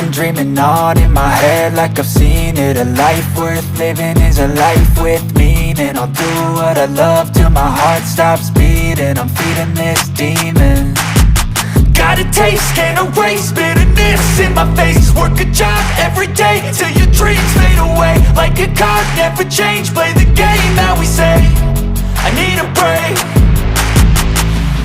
been dreaming on in my head like I've seen it. A life worth living is a life with meaning. I'll do what I love till my heart stops beating. I'm feeding this demon. Got a taste, can't erase bitterness in my face. Work a job every day till your dreams fade away. Like a card, never change, play the game that we say. I need a break.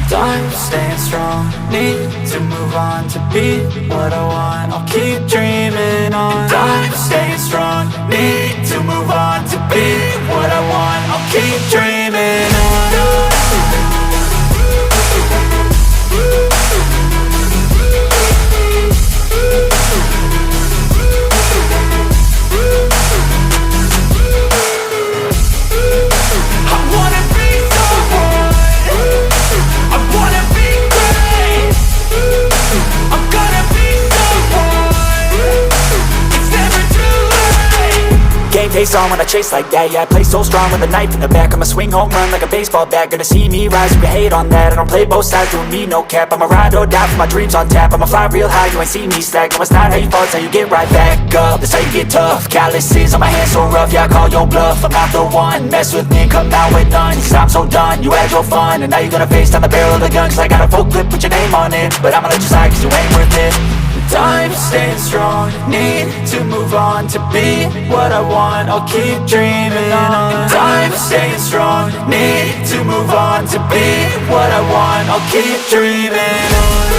I'm staying strong, need to move on to be what I want. I'll keep dreaming on. I'm staying strong, need to move on to be what I want. I'll keep dreaming on. Face on when I chase like that, yeah, I play so strong with a knife in the back. I'ma swing home run like a baseball bat. Gonna see me rise, you can hate on that. I don't play both sides, doing me no cap. I'ma ride or die for my dreams on tap. I'ma fly real high, you ain't see me slack. No, it's not how you fall, it's how you get right back up. That's how you get tough. Calluses on my hands so rough, yeah, I call your bluff. I'm not the one, mess with me and come out with none. Cause I'm so done, you had your fun, and now you're gonna face down the barrel of the gun. Cause I got a full clip with your name on it, but I'ma let you slide cause you ain't worth it. I'm staying strong, need to move on to be what I want. I'll keep dreaming on. I'm staying strong, need to move on to be what I want. I'll keep dreaming on.